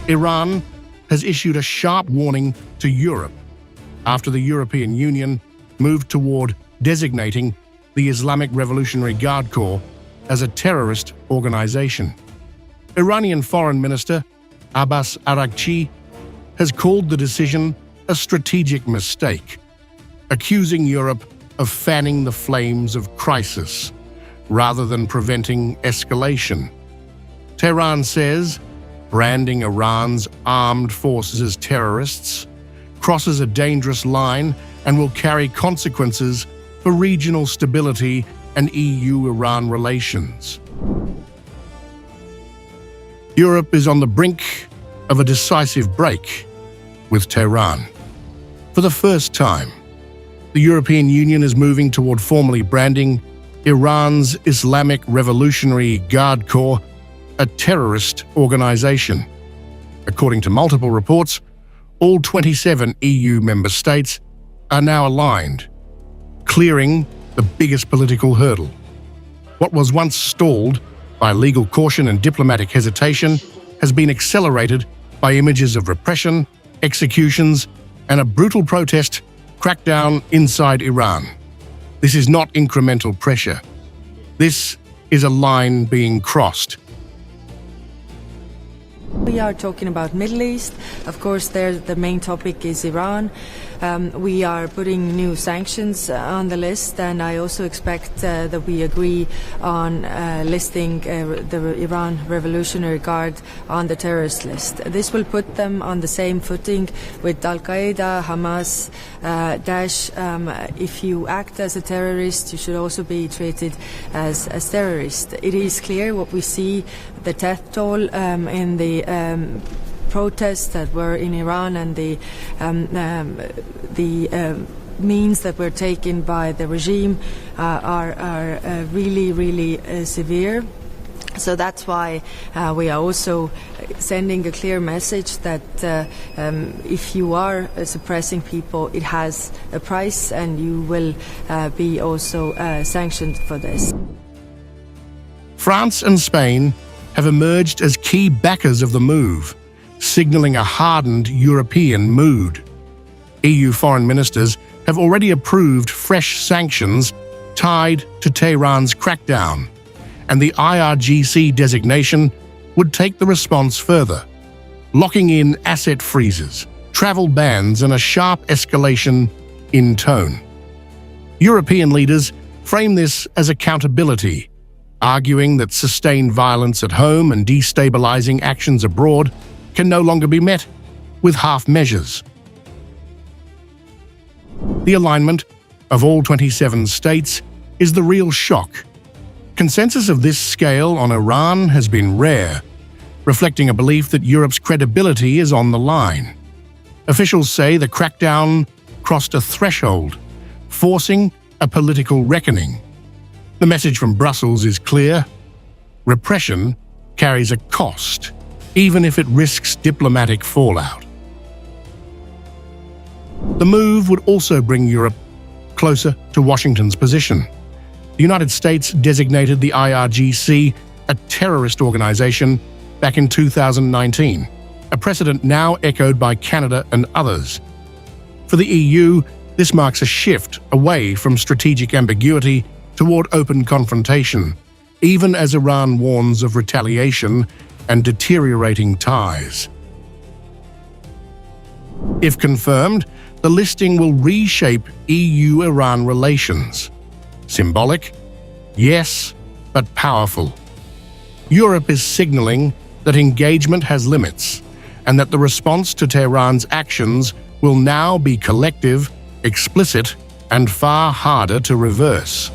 Iran has issued a sharp warning to Europe after the European Union moved toward designating the Islamic Revolutionary Guard Corps as a terrorist organization. Iranian Foreign Minister Abbas Araghchi has called the decision a strategic mistake, accusing Europe of fanning the flames of crisis rather than preventing escalation. Tehran says branding Iran's armed forces as terrorists crosses a dangerous line and will carry consequences for regional stability and EU-Iran relations. Europe is on the brink of a decisive break with Tehran. For the first time, the European Union is moving toward formally branding Iran's Islamic Revolutionary Guard Corps a terrorist organization. According to multiple reports, all 27 EU member states are now aligned, clearing the biggest political hurdle. What was once stalled by legal caution and diplomatic hesitation has been accelerated by images of repression, executions, and a brutal protest crackdown inside Iran. This is not incremental pressure. This is a line being crossed. We are talking about Middle East. Of course, there the main topic is Iran. We are putting new sanctions on the list, and I also expect that we agree on listing the Iran Revolutionary Guard on the terrorist list. This will put them on the same footing with Al-Qaeda, Hamas, Daesh. If you act as a terrorist, you should also be treated as terrorist. It is clear what we see, the death toll in the protests that were in Iran and the means that were taken by the regime are really severe. So that's why we are also sending a clear message that if you are suppressing people, it has a price, and you will be also sanctioned for this. France and Spain have emerged as key backers of the move, signaling a hardened European mood. EU foreign ministers have already approved fresh sanctions tied to Tehran's crackdown, and the Irgc designation would take the response further, locking in asset freezes, travel bans, and a sharp escalation in tone. European leaders frame this as accountability, arguing that sustained violence at home and destabilizing actions abroad can no longer be met with half measures. The alignment of all 27 states is the real shock. Consensus of this scale on Iran has been rare, reflecting a belief that Europe's credibility is on the line. Officials say the crackdown crossed a threshold, forcing a political reckoning. The message from Brussels is clear: repression carries a cost, even if it risks diplomatic fallout. The move would also bring Europe closer to Washington's position. The United States designated the Irgc a terrorist organization back in 2019, a precedent now echoed by Canada and others. For the EU, this marks a shift away from strategic ambiguity toward open confrontation, even as Iran warns of retaliation and deteriorating ties. If confirmed, the listing will reshape EU-Iran relations. Symbolic? Yes, but powerful. Europe is signaling that engagement has limits, and that the response to Tehran's actions will now be collective, explicit, and far harder to reverse.